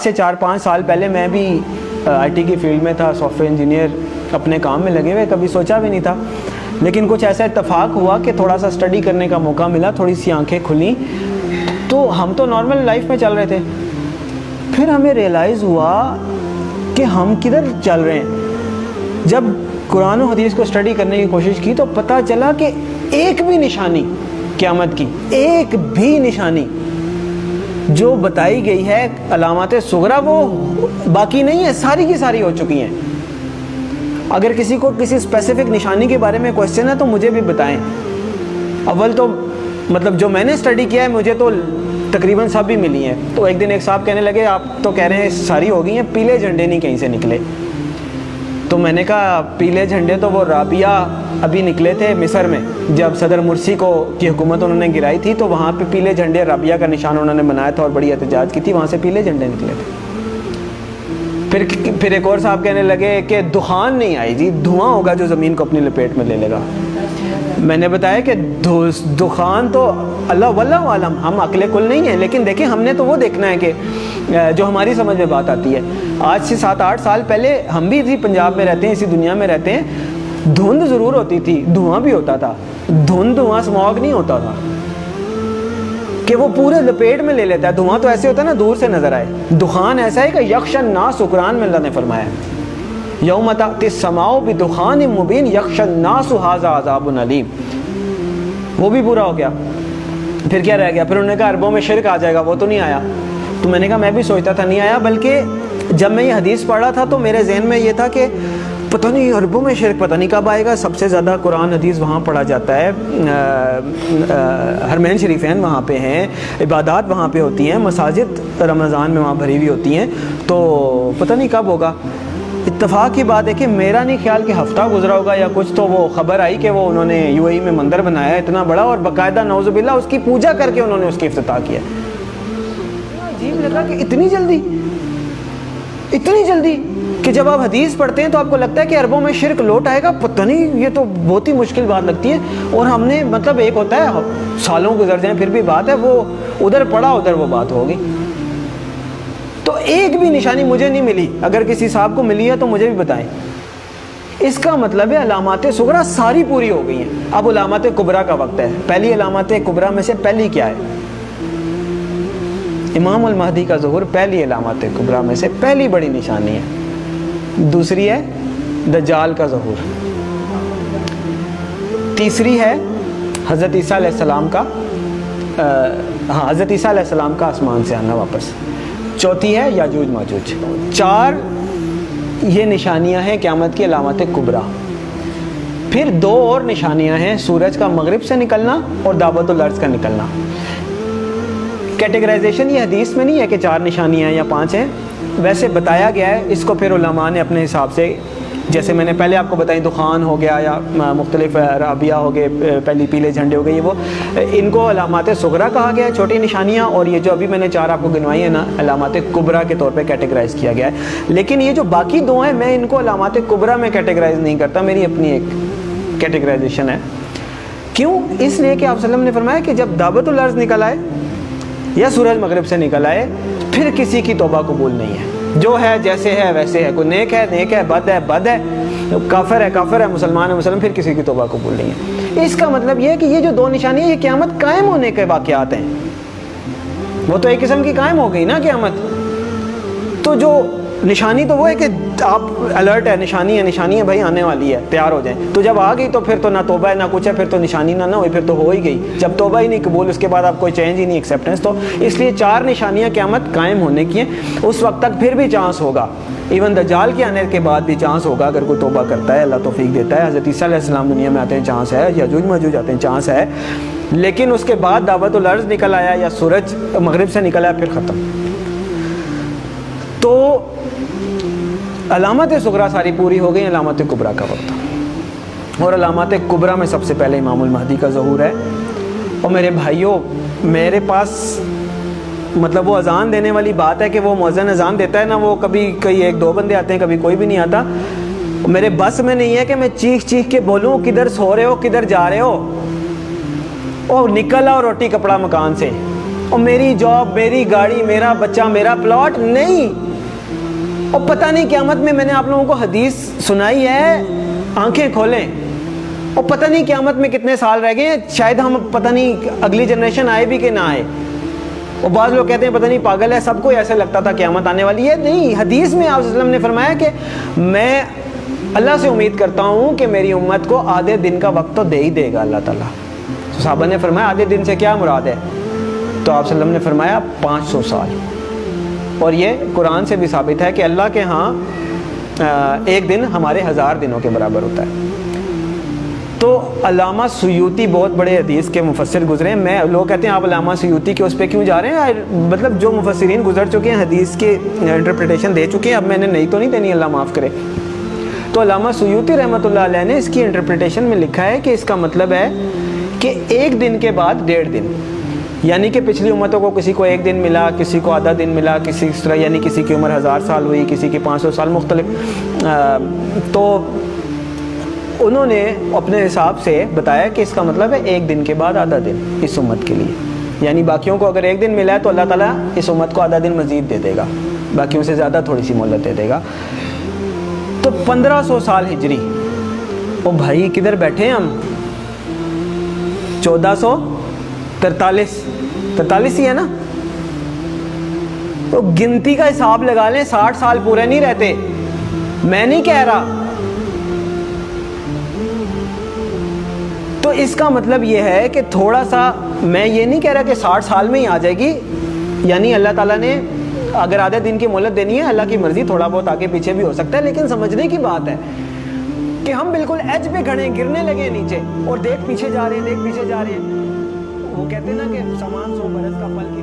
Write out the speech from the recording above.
سے 4-5 سال پہلے میں بھی آئی ٹی کی فیلڈ میں تھا، سافٹ ویئر انجینئر، اپنے کام میں لگے ہوئے، کبھی سوچا بھی نہیں تھا. لیکن کچھ ایسا اتفاق ہوا کہ تھوڑا سا اسٹڈی کرنے کا موقع ملا، تھوڑی سی آنکھیں کھلیں. تو ہم تو نارمل لائف میں چل رہے تھے، پھر ہمیں ریئلائز ہوا کہ ہم کدھر چل رہے ہیں. جب قرآن و حدیث کو اسٹڈی کرنے کی کوشش کی تو پتہ چلا کہ ایک بھی نشانی قیامت کی، ایک بھی نشانی جو بتائی گئی ہے علامات صغریٰ وہ باقی نہیں ہے، ساری کی ساری ہو چکی ہیں. اگر کسی کو کسی اسپیسیفک نشانی کے بارے میں کوشچن ہے تو مجھے بھی بتائیں. اول تو مطلب جو میں نے اسٹڈی کیا ہے مجھے تو تقریباً سب بھی ملی ہیں. تو ایک دن ایک صاحب کہنے لگے آپ تو کہہ رہے ہیں ساری ہو گئی ہیں، پیلے جھنڈے نہیں کہیں سے نکلے. تو میں نے کہا پیلے جھنڈے تو وہ رابعہ ابھی نکلے تھے مصر میں، جب صدر مرسی کی حکومت انہوں نے گرائی تھی تو وہاں پہ پیلے جھنڈے رابعہ کا نشان انہوں نے بنایا تھا اور بڑی احتجاج کی تھی، وہاں سے پیلے جھنڈے نکلے تھے. پھر ایک اور صاحب کہنے لگے کہ دخان نہیں آئی جی، دھواں ہوگا جو زمین کو اپنی لپیٹ میں لے لے گا. میں نے بتایا کہ دخان تو اللہ واللہ عالم، ہم عقل کل نہیں ہیں، لیکن دیکھیں ہم نے تو وہ دیکھنا ہے کہ جو ہماری سمجھ میں بات آتی ہے. آج سے 7-8 سال پہلے ہم بھی اسی پنجاب میں رہتے ہیں، اسی دنیا میں رہتے ہیں. دھند ضرور ہوتی تھی، دھواں بھی ہوتا تھا. دھواں اسموگ نہیں ہوتا تھا کہ وہ پورے لپیٹ میں لے لیتا ہے. دھواں تو ایسے ہوتا ہے نا دور سے نظر آئے. دخان ایسا ہے کہ یخشى الناس، قرآن میں اللہ نے فرمایا یوم تأتی السماء بدخان مبین یخشى الناس ھذا عذاب علیم. وہ بھی پورا ہو گیا. پھر کیا رہ گیا؟ پھر انہوں نے کہا عربوں میں شرک آ جائے گا، وہ تو نہیں آیا. تو میں نے کہا میں بھی سوچتا تھا نہیں آیا، بلکہ جب میں یہ حدیث پڑھ رہا تھا تو میرے ذہن میں یہ تھا کہ پتہ نہیں عربوں میں شرک پتہ نہیں کب آئے گا. سب سے زیادہ قرآن حدیث وہاں پڑھا جاتا ہے، حرمین شریفین وہاں پہ ہیں، عبادات وہاں پہ ہوتی ہیں، مساجد رمضان میں وہاں بھری ہوئی ہوتی ہیں. تو پتہ نہیں کب ہوگا. اتفاق کی بات ہے کہ میرا نہیں خیال کہ ہفتہ گزرا ہوگا یا کچھ، تو وہ خبر آئی کہ وہ انہوں نے یو اے ای میں مندر بنایا ہے اتنا بڑا اور باقاعدہ نعوذ باللہ اس کی پوجا کر کے انہوں نے اس کی افتتاح کیا. عجیب لگا کہ اتنی جلدی کہ جب آپ حدیث پڑھتے ہیں تو آپ کو لگتا ہے کہ عربوں میں شرک لوٹ آئے گا. پتہ نہیں، یہ تو بہت ہی مشکل بات لگتی ہے. اور ہم نے مطلب ایک ہوتا ہے سالوں گزر جائیں پھر بھی بات ہے، وہ ادھر پڑا ادھر وہ بات ہوگی. تو ایک بھی نشانی مجھے نہیں ملی. اگر کسی صاحب کو ملی ہے تو مجھے بھی بتائیں. اس کا مطلب ہے علامات صغریٰ ساری پوری ہو گئی ہیں. اب علامات کبریٰ کا وقت ہے. پہلی علامات کبریٰ میں سے پہلی کیا ہے؟ امام المہدی کا ظہور پہلی علامات کبریٰ میں سے پہلی بڑی نشانی ہے. دوسری ہے دجال کا ظہور. تیسری ہے حضرت عیسیٰ علیہ السلام کا حضرت عیسیٰ علیہ السلام کا آسمان سے آنا واپس. چوتھی ہے یاجوج ماجوج. 4 یہ نشانیاں ہیں قیامت کی علامات کبریٰ. پھر 2 اور نشانیاں ہیں، سورج کا مغرب سے نکلنا اور دعوت الارض کا نکلنا. کیٹیگرائزیشن یہ حدیث میں نہیں ہے کہ 4 نشانیاں یا 5 ہیں، ویسے بتایا گیا ہے. اس کو پھر علماء نے اپنے حساب سے، جیسے میں نے پہلے آپ کو بتائی دخان ہو گیا یا مختلف رابعہ ہو گئے، پہلی پیلے جھنڈے ہو گئے، یہ وہ ان کو علامات صغریٰ کہا گیا ہے، چھوٹی نشانیاں. اور یہ جو ابھی میں نے 4 آپ کو گنوائی ہیں نا، علامات کبریٰ کے طور پہ کیٹیگرائز کیا گیا ہے. لیکن یہ جو باقی 2 ہیں میں ان کو علامات کبریٰ میں کیٹیگرائز نہیں کرتا، میری اپنی ایک کیٹیگرائزیشن ہے. کیوں؟ اس لیے کہ آپ صلی اللہ علیہ وسلم نے فرمایا کہ جب دعوت الارض نکل آئے یا سورج مغرب سے نکل آئے پھر کسی کی توبہ قبول نہیں ہے. جو ہے جیسے ہے ویسے ہے، کوئی نیک ہے بد ہے، کافر ہے مسلمان ہے پھر کسی کی توبہ قبول نہیں ہے. اس کا مطلب یہ ہے کہ یہ جو 2 نشانیاں یہ قیامت قائم ہونے کے واقعات ہیں. وہ تو ایک قسم کی قائم ہو گئی نا قیامت. تو جو نشانی تو وہ ہے کہ آپ الرٹ ہے، نشانی ہے بھائی آنے والی ہے، تیار ہو جائیں. تو جب آ گئی تو پھر تو نہ توبہ ہے نہ کچھ ہے، پھر تو نشانی نہ ہوئی، پھر تو ہو ہی گئی. جب توبہ ہی نہیں قبول، اس کے بعد آپ کوئی چینج ہی نہیں، ایکسیپٹنس. تو اس لیے 4 نشانیاں قیامت قائم ہونے کی ہیں. اس وقت تک پھر بھی چانس ہوگا، ایون دجال کے آنے کے بعد بھی چانس ہوگا اگر کوئی توبہ کرتا ہے، اللہ توفیق دیتا ہے. حضرت عیسیٰ علیہ السلام دنیا میں آتے ہیں، چانس ہے. یاجوج ماجوج آتے ہیں، چانس ہے. لیکن اس کے بعد دعوت الارض نکل آیا یا سورج مغرب سے نکل آیا پھر ختم. تو علامات صغریٰ ساری پوری ہو گئی. علامات کبریٰ کا وقت، اور علامات کبریٰ میں سب سے پہلے امام المہدی کا ظہور ہے. اور میرے بھائیوں، میرے پاس مطلب وہ اذان دینے والی بات ہے کہ وہ مؤذن اذان دیتا ہے نا، وہ کبھی کوئی 1-2 بندے آتے ہیں، کبھی کوئی بھی نہیں آتا. میرے بس میں نہیں ہے کہ میں چیخ کے بولوں کدھر سو رہے ہو، کدھر جا رہے ہو، اور نکل آؤ روٹی کپڑا مکان سے. اور میری جاب، میری گاڑی، میرا بچہ، میرا پلاٹ نہیں. اور پتہ نہیں قیامت میں نے آپ لوگوں کو حدیث سنائی ہے، آنکھیں کھولیں. اور پتہ نہیں قیامت میں کتنے سال رہ گئے ہیں، شاید ہم پتہ نہیں اگلی جنریشن آئے بھی کہ نہ آئے. اور بعض لوگ کہتے ہیں پتہ نہیں پاگل ہے، سب کو ایسے لگتا تھا قیامت آنے والی ہے. نہیں، حدیث میں آپ صلی اللہ علیہ وسلم نے فرمایا کہ میں اللہ سے امید کرتا ہوں کہ میری امت کو آدھے دن کا وقت تو دے ہی دے گا اللہ تعالیٰ. صحابہ نے فرمایا آدھے دن سے کیا مراد ہے؟ تو آپ صلی اللہ علیہ وسلم نے فرمایا 500 سال. اور یہ قرآن سے بھی ثابت ہے کہ اللہ کے ہاں ایک دن ہمارے 1000 دنوں کے برابر ہوتا ہے. تو علامہ سیوطی بہت بڑے حدیث کے مفسر گزرے ہیں. لوگ کہتے ہیں آپ علامہ سیوطی کے اس پہ کیوں جا رہے ہیں؟ مطلب جو مفسرین گزر چکے ہیں، حدیث کے انٹرپریٹیشن دے چکے ہیں، اب میں نے نئی تو نہیں دینی، اللہ معاف کرے. تو علامہ سیوطی رحمۃ اللہ علیہ نے اس کی انٹرپریٹیشن میں لکھا ہے کہ اس کا مطلب ہے کہ ایک دن کے بعد 1.5 دن، یعنی کہ پچھلی امتوں کو کسی کو 1 دن ملا، کسی کو آدھا دن ملا، کسی اس طرح، یعنی کسی کی عمر 1000 سال ہوئی، کسی کی 500 سال، مختلف. تو انہوں نے اپنے حساب سے بتایا کہ اس کا مطلب ہے 1 دن کے بعد آدھا دن اس امت کے لیے. یعنی باقیوں کو اگر 1 دن ملا ہے تو اللہ تعالیٰ اس امت کو آدھا دن مزید دے دے گا، باقیوں سے زیادہ تھوڑی سی مہلت دے دے گا. تو 1500 سال ہجری. او بھائی کدھر بیٹھے ہم؟ 1443 ہی ہے نا. تو گنتی کا حساب لگا لیں، 60 سال پورے نہیں رہتے. میں نہیں کہہ رہا. تو اس کا مطلب یہ ہے کہ تھوڑا سا، میں یہ نہیں کہہ رہا کہ 60 سال میں ہی آ جائے گی. یعنی اللہ تعالیٰ نے اگر آدھے دن کی مہلت دینی ہے، اللہ کی مرضی، تھوڑا بہت آگے پیچھے بھی ہو سکتا ہے. لیکن سمجھنے کی بات ہے کہ ہم بالکل ایج پہ کھڑے ہیں، گرنے لگے نیچے، اور دیکھ پیچھے جا رہے ہیں، دیکھ پیچھے جا رہے ہیں. وہ کہتے ہیں نا کہ سامان 100 برس کا پل کی